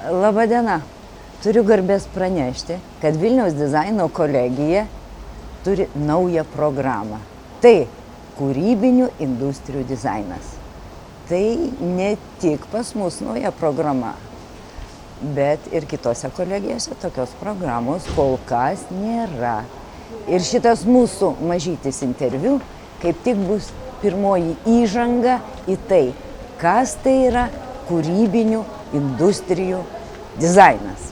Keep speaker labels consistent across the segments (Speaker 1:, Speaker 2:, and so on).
Speaker 1: Labadiena. Turiu garbės pranešti, kad Vilniaus dizaino kolegija turi naują programą. Tai kūrybinių industrijų dizainas. Tai ne tik pas mus nauja programa, bet ir kitose kolegijose tokios programos kol kas nėra. Ir šitas mūsų mažytis interviu kaip tik bus pirmoji įžanga į tai, kas tai yra kūrybinių industrijų dizainas.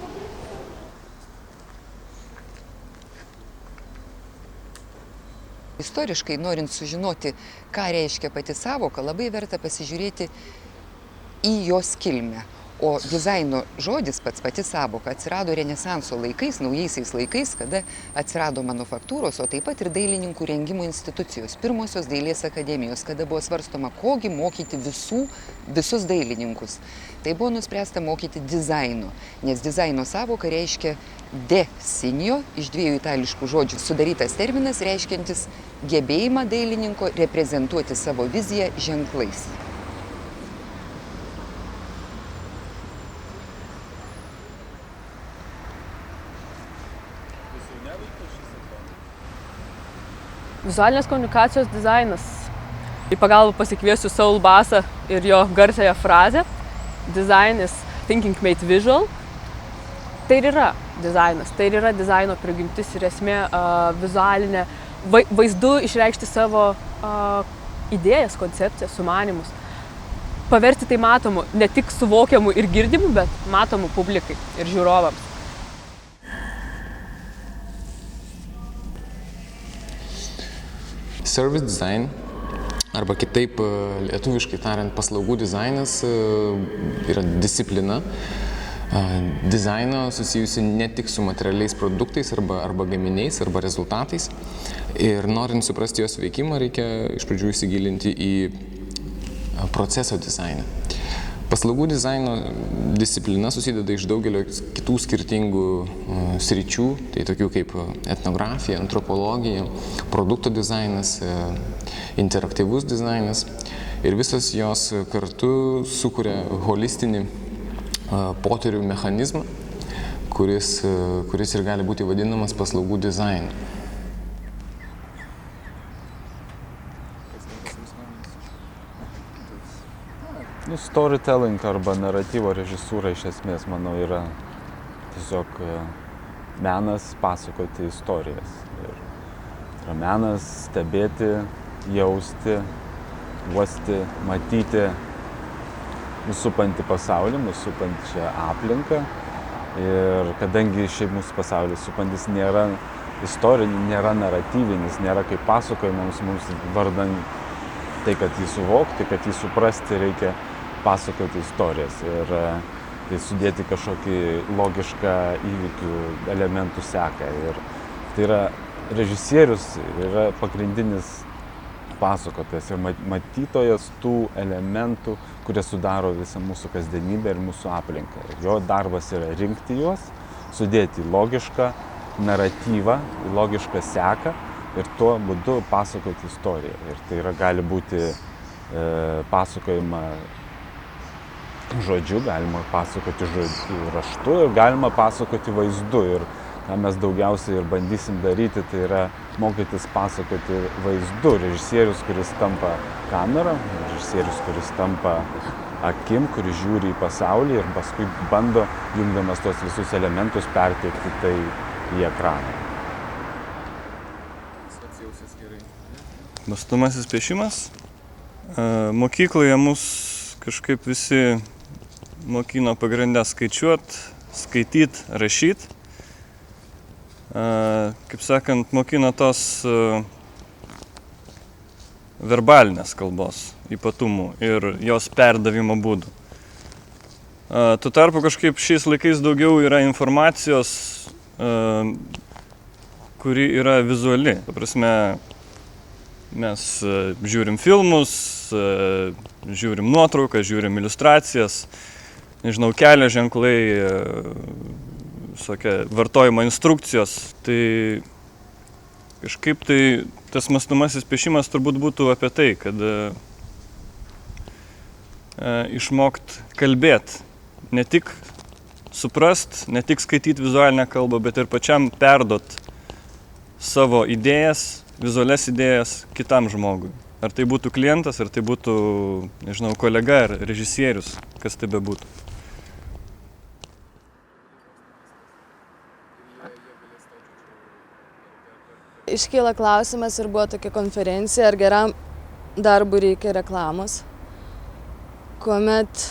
Speaker 2: Istoriškai, norint sužinoti, ką reiškia pati sąvoka, labai verta pasižiūrėti į jos kilmę. O dizaino žodis pati sąvoka atsirado Renesanso laikais, naujaisiais laikais, kada atsirado manufaktūros, o taip pat ir dailininkų rengimo institucijos, pirmosios dailės akademijos, kada buvo svarstoma, kogi mokyti visus dailininkus. Tai buvo nuspręsta mokyti dizaino, nes dizaino sąvoka reiškia desinio, iš dviejų itališkų žodžių sudarytas terminas, reiškiantis gebėjimą dailininko reprezentuoti savo viziją ženklais.
Speaker 3: Vizualinės komunikacijos dizainas. Į pagalbą pasikviesiu Saul Bassą ir jo garsiąją frazę "Design is thinking made visual". Tai ir yra dizainas, tai ir yra dizaino prigimtis ir esmė vizualinė, vaizdu išreikšti savo idėjas, koncepcijas, sumanymus. Paversti tai matomu, ne tik suvokiamu ir girdimu, bet matomu publikai ir žiūrovams.
Speaker 4: Service design, arba kitaip lietuviškai tariant, paslaugų dizainas yra disciplina dizaino susijusi ne tik su materialiais produktais arba gaminiais arba rezultatais. Ir norint suprasti jos veikimą, reikia iš pradžių įsigilinti į proceso dizainą. Paslaugų dizaino disciplina susideda iš daugelio kitų skirtingų sričių, tai tokių kaip etnografija, antropologija, produkto dizainas, interaktyvus dizainas. Ir visas jos kartu sukuria holistinį potyrių mechanizmą, kuris ir gali būti vadinamas paslaugų dizainu.
Speaker 5: Storytelling arba naratyvo režisūra iš esmės, manau, yra tiesiog menas pasakoti istorijas. Ir yra menas stebėti, jausti, uosti, matyti mūsų supantį pasaulį, mūsų supančią aplinką. Ir kadangi šiaip mūsų pasaulis supantis nėra istorinis, nėra naratyvinis, nėra kaip pasakojimams, mums vardan tai, kad jį suvokti, kad jį suprasti, reikia pasakoti istorijas ir tai sudėti kažkokį logišką įvykių elementų seką. Ir tai yra režisierius, yra pagrindinis pasakotojas ir matytojas tų elementų, kurie sudaro visą mūsų kasdienybę ir mūsų aplinką. Jo darbas yra rinkti juos, sudėti logišką naratyvą, logišką seką ir tuo būdu pasakoti istoriją. Ir tai yra, gali būti pasakojama žodžiu, galima pasakoti raštu ir galima pasakoti vaizdu. Ir ką mes daugiausiai ir bandysim daryti, tai yra mokytis pasakoti vaizdu. Režisierius, kuris tampa kamera, režisierius, kuris tampa akim, kuris žiūri į pasaulį ir paskui bando, jungdamas tos visus elementus, perteikti tai į ekraną.
Speaker 6: Mąstomasis piešimas. Mokykloje mus kažkaip visi mokino pagrindę skaičiuot, skaityt, rašyt. Kaip sakant, mokino tos verbalinės kalbos ypatumų ir jos perdavimo būdų. Tuo tarpu kažkaip šiais laikais daugiau yra informacijos, kuri yra vizuali. Ta prasme, mes žiūrim filmus, žiūrim nuotraukas, žiūrim iliustracijas, nežinau, kelio ženklai, visokia vartojimo instrukcijos. Tai kažkaip tai tas mąstomasis piešimas turbūt būtų apie tai, kad išmokt kalbėt ne tik suprast, ne tik skaityti vizualinę kalbą, bet ir pačiam perdot savo idėjas, vizualias idėjas kitam žmogui. Ar tai būtų klientas, ar tai būtų, nežinau, kolega ar režisierius, kas tai bebūtų.
Speaker 7: Iškyla klausimas ir buvo tokia konferencija, ar geram darbui reikia reklamos, kuomet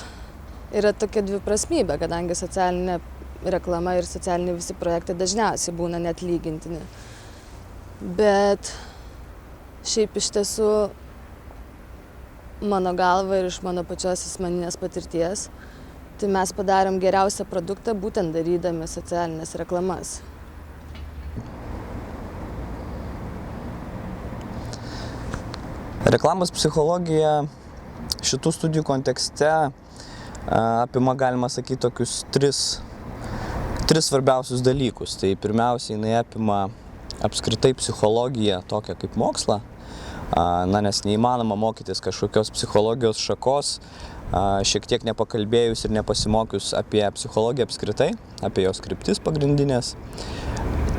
Speaker 7: yra tokia dviprasmybė, kadangi socialinė reklama ir socialiniai visi projektai dažniausiai būna net lygintini. Bet šiaip iš tiesų, mano galva ir iš mano pačios asmeninės patirties, tai mes padarėm geriausią produktą būtent darydami socialinės reklamas.
Speaker 8: Reklamos psichologija šitų studijų kontekste apima, galima sakyti, tokius tris svarbiausius dalykus. Tai pirmiausia, jinai apima apskritai psichologiją tokią kaip mokslą, nes neįmanoma mokytis kažkokios psichologijos šakos, šiek tiek nepakalbėjus ir nepasimokius apie psichologiją apskritai, apie jos kryptis pagrindinės.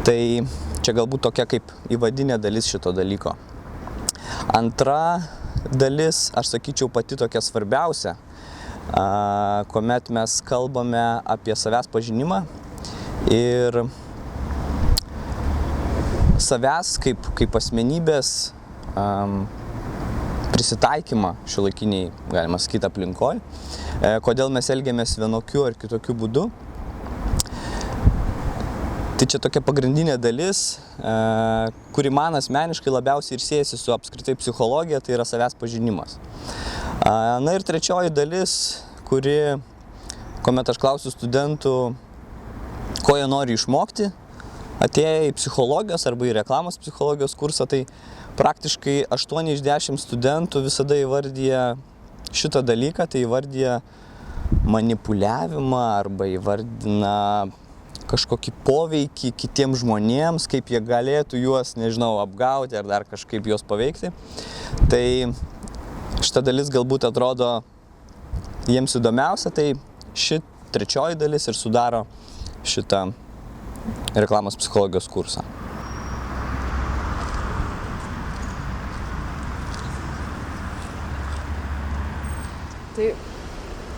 Speaker 8: Tai čia galbūt tokia kaip įvadinė dalis šito dalyko. Antra dalis, aš sakyčiau, pati tokia svarbiausia, kuomet mes kalbame apie savęs pažinimą ir savęs kaip asmenybės prisitaikymą šiuolaikiniai, galima sakyti, aplinkoj, kodėl mes elgiamės vienokiu ar kitokiu būdu. Tai čia tokia pagrindinė dalis, kuri man asmeniškai labiausiai ir siejasi su apskritai psichologija, tai yra savęs pažinimas. Na ir trečioji dalis, kuomet aš klausiu studentų, ko jie nori išmokti, atėję į psichologijos arba į reklamos psichologijos kursą, tai praktiškai 8 iš 10 studentų visada įvardyja šitą dalyką, tai įvardyja manipuliavimą arba įvardina kažkokį poveikį kitiems žmonėms, kaip jie galėtų juos, nežinau, apgauti ar dar kažkaip juos paveikti. Tai šita dalis galbūt atrodo jiems įdomiausia, tai ši trečioji dalis ir sudaro šitą reklamos psichologijos kursą.
Speaker 3: Tai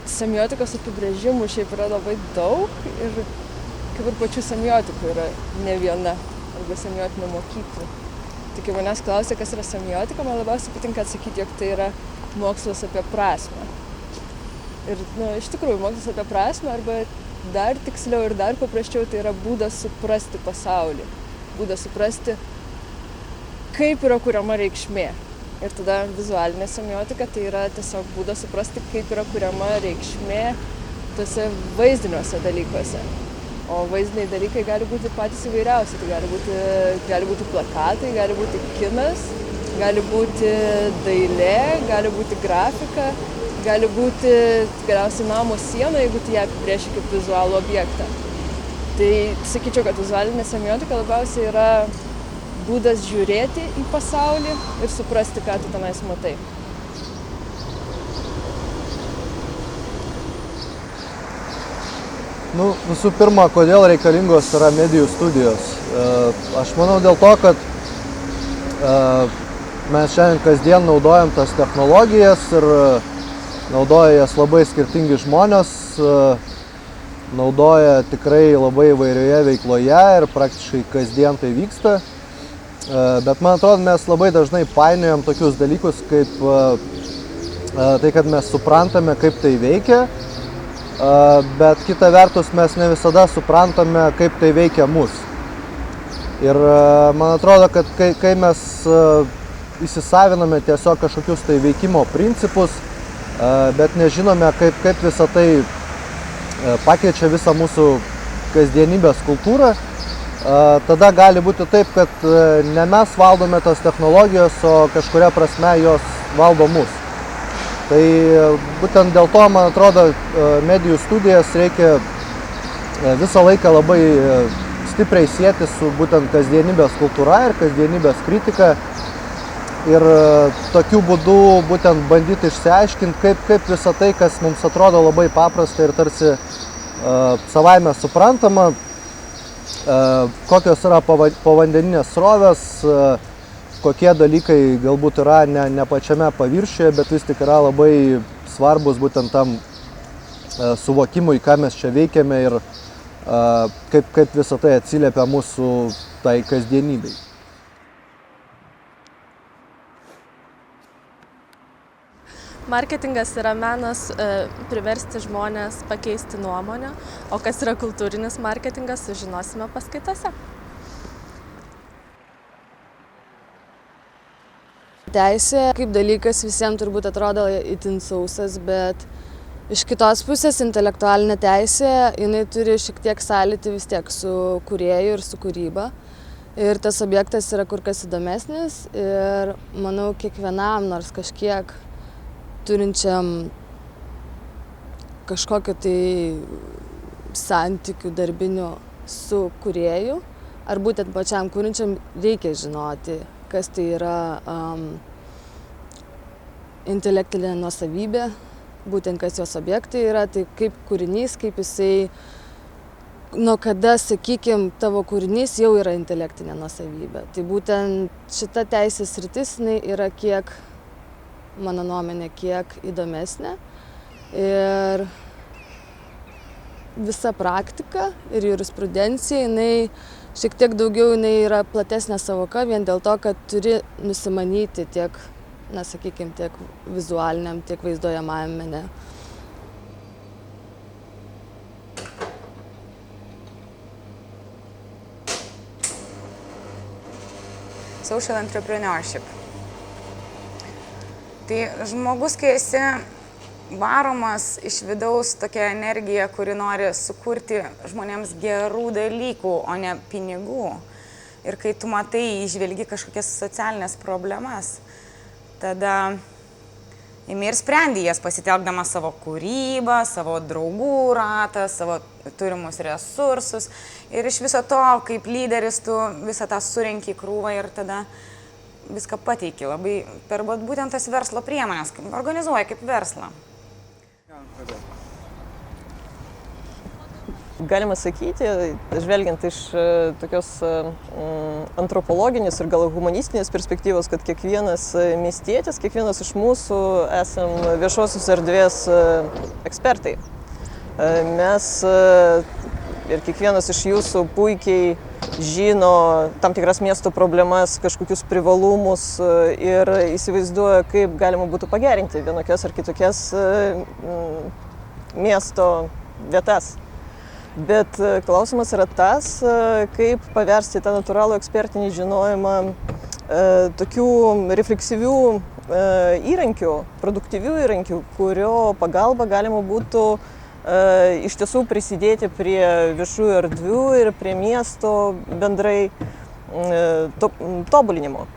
Speaker 3: semiotikos apibrėžimų šiaip yra labai daug ir kaip ir pačių semiotikų yra ne viena arba semiotinių mokyklų. Tai kai manęs klausia, kas yra semiotika, man labiausiai patinka atsakyti, jog tai yra mokslas apie prasmę. Ir iš tikrųjų, mokslas apie prasmę arba dar tiksliau ir dar paprasčiau tai yra būdas suprasti pasaulį. Būdas suprasti, kaip yra kuriama reikšmė. Ir tada vizualinė semiotika tai yra tiesiog būdas suprasti, kaip yra kuriama reikšmė tuose vaizdiniuose dalykuose. O vaizdiniai dalykai gali būti patys įvairiausi. Tai gali būti plakatai, gali būti kinas, gali būti dailė, gali būti grafika, gali būti galiausiai namo siena, jeigu tu ją apibrėži kaip vizualų objektą. Tai sakyčiau, kad vizualinė semiotika labiausiai yra būdas žiūrėti į pasaulį ir suprasti, ką tu tenais matai.
Speaker 9: Visų pirma, kodėl reikalingos yra medijų studijos. Aš manau dėl to, kad mes šiandien kasdien naudojam tas technologijas ir naudoja jas labai skirtingi žmonės, naudoja tikrai labai įvairioje veikloje ir praktiškai kasdien tai vyksta. Bet man atrodo, mes labai dažnai painiojam tokius dalykus kaip tai, kad mes suprantame, kaip tai veikia, bet kita vertus mes ne visada suprantame, kaip tai veikia mus. Ir man atrodo, kad kai mes įsisaviname tiesiog kažkokius tai veikimo principus, bet nežinome, kaip visą tai pakeičia visą mūsų kasdienybės kultūrą, tada gali būti taip, kad ne mes valdome tas technologijos, o kažkuria prasme jos valdo mus. Tai būtent dėl to, man atrodo, medijų studijas reikia visą laiką labai stipriai sieti su būtent kasdienybės kultūra ir kasdienybės kritika. Ir tokiu būdu būtent bandyti išsiaiškinti, kaip visą tai, kas mums atrodo labai paprasta ir tarsi savaime suprantama, kokios yra povandeninės srovės, kokie dalykai galbūt yra ne pačiame paviršiuje, bet vis tik yra labai svarbus būtent tam suvokimui, ką mes čia veikiame ir kaip visą tai atsiliepia mūsų tai kasdienybei.
Speaker 10: Marketingas yra menas priversti žmonės pakeisti nuomonę, o kas yra kultūrinis marketingas, sužinosime paskaitose.
Speaker 7: Teisė kaip dalykas visiems turbūt atrodo itin sausas, bet iš kitos pusės intelektualinė teisė, jinai turi šiek tiek sąlytį vis tiek su kūrėju ir su kūryba. Ir tas objektas yra kur kas įdomesnis ir manau kiekvienam nors kažkiek turinčiam kažkokio tai santykių darbinių su kūrėju, ar būtent pačiam kūrinčiam reikia žinoti, kas tai yra intelektinė nuosavybė, būtent kas jos objektai yra, tai kaip kūrinys, kaip jisai, nuo kada, sakykime, tavo kūrinys jau yra intelektinė nuosavybė. Tai būtent šita teisės sritis yra kiek, mano nuomonė, kiek įdomesnė. Ir visa praktika ir jurisprudencija, jinai šiek tiek daugiau yra platesnė savoka, vien dėl to, kad turi nusimanyti tiek, na, sakykime, tiek vizualiniam, tiek vaizduojamajam mene.
Speaker 11: Social entrepreneurship. Tai žmogus, kai esi varomas iš vidaus tokia energija, kuri nori sukurti žmonėms gerų dalykų, o ne pinigų. Ir kai tu matai, įžvelgi kažkokias socialinės problemas, tada imi ir sprendi jas pasitelkdamas savo kūrybą, savo draugų ratą, savo turimus resursus. Ir iš viso to, kaip lyderis, tu visą tą surenki krūvą ir tada viską pateiki labai per būtent tas verslo priemonės, organizuoja kaip verslą.
Speaker 12: Galima sakyti, žvelgiant iš tokios antropologinės ir gal humanistinės perspektyvos, kad kiekvienas miestietis, kiekvienas iš mūsų esam viešosios erdvės ekspertai. Mes ir kiekvienas iš jūsų puikiai žino tam tikras miesto problemas, kažkokius privalumus ir įsivaizduoja, kaip galima būtų pagerinti vienokias ar kitokias miesto vietas. Bet klausimas yra tas, kaip paversti tą natūralų ekspertinį žinojimą tokių refleksyvių įrankių, produktyvių įrankių, kurio pagalba galima būtų iš tiesų prisidėti prie viešųjų erdvių ir prie miesto bendrai tobulinimo.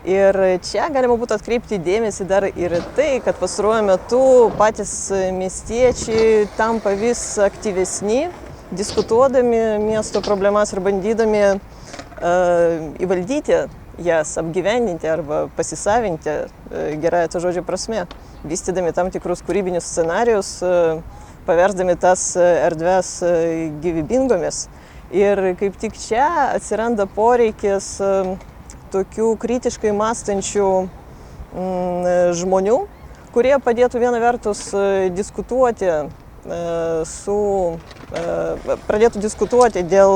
Speaker 12: Ir čia galima būtų atkreipti dėmesį dar ir tai, kad pastaruoju metu patys miestiečiai tampa vis aktyvesni, diskutuodami miesto problemas ir bandydami įvaldyti jas, apgyvendinti arba pasisavinti gerąją to žodžio prasme, vystydami tam tikrus kūrybinius scenarijus, paversdami tas erdves gyvybingomis. Ir kaip tik čia atsiranda poreikis tokių kritiškai mąstančių žmonių, kurie padėtų viena vertus pradėtų diskutuoti dėl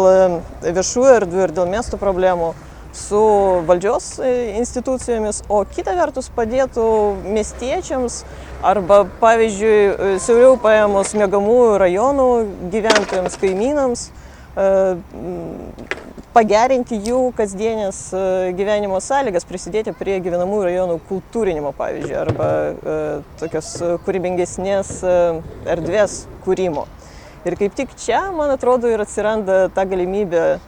Speaker 12: viešųjų erdvių ir dėl miesto problemų su valdžios institucijomis, o kita vertus padėtų miestiečiams arba, pavyzdžiui, siauriau paėmus miegamųjų rajonų gyventojams, kaimynams, pagerinti jų kasdienės gyvenimo sąlygas, prisidėti prie gyvenamųjų rajonų kultūrinimo, pavyzdžiui, arba tokios kūrybingesnės erdvės kūrimo. Ir kaip tik čia, man atrodo, ir atsiranda ta galimybė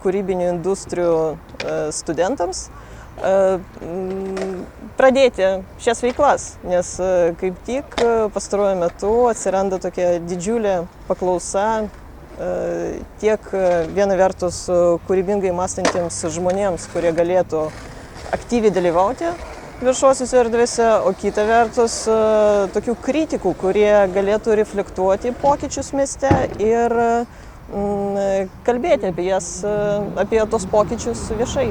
Speaker 12: kūrybinių industrijų studentams pradėti šias veiklas, nes kaip tik pastaruoju metu atsiranda tokia didžiulė paklausa tiek viena vertus kūrybingai mąstantiems žmonėms, kurie galėtų aktyviai dalyvauti viešosiuose erdvėse, o kita vertus tokių kritikų, kurie galėtų reflektuoti pokyčius mieste ir kalbėti apie tos pokyčius viešai.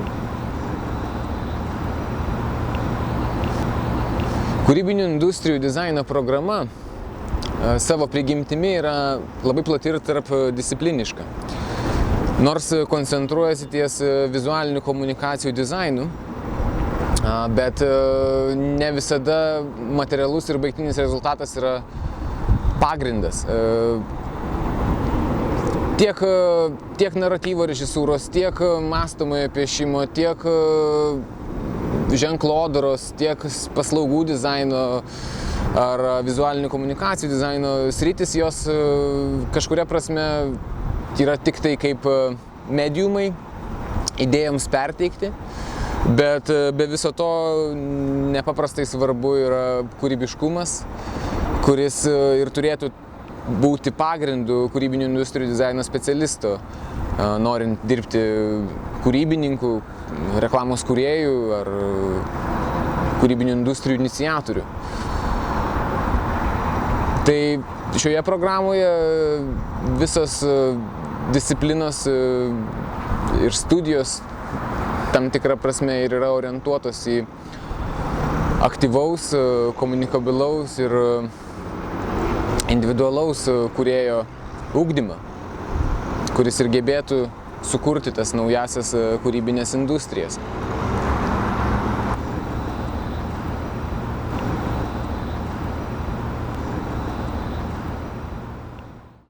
Speaker 4: Kūrybinių industrijų dizaino programa savo prigimtimi yra labai plati ir tarp discipliniška. Nors koncentruojasi ties vizualinių komunikacijų dizainu, bet ne visada materialus ir baigtinis rezultatas yra pagrindas. Tiek naratyvo režisūros, tiek mąstomojo piešimo, tiek ženklodaros, tiek paslaugų dizaino ar vizualinių komunikacijų dizaino sritis, jos kažkuria prasme yra tik tai kaip mediumai idėjoms perteikti, bet be viso to nepaprastai svarbu yra kūrybiškumas, kuris ir turėtų būti pagrindu kūrybinių industrijų dizaino specialisto, norint dirbti kūrybininkų, reklamos kūrėjų ar kūrybinių industrijų iniciatorių. Tai šioje programoje visos disciplinos ir studijos tam tikrą prasme ir yra orientuotos į aktyvaus, komunikabilaus ir individualaus kūrėjo ugdymą, kuris ir gebėtų sukurti tas naujasias kūrybinės industrijas.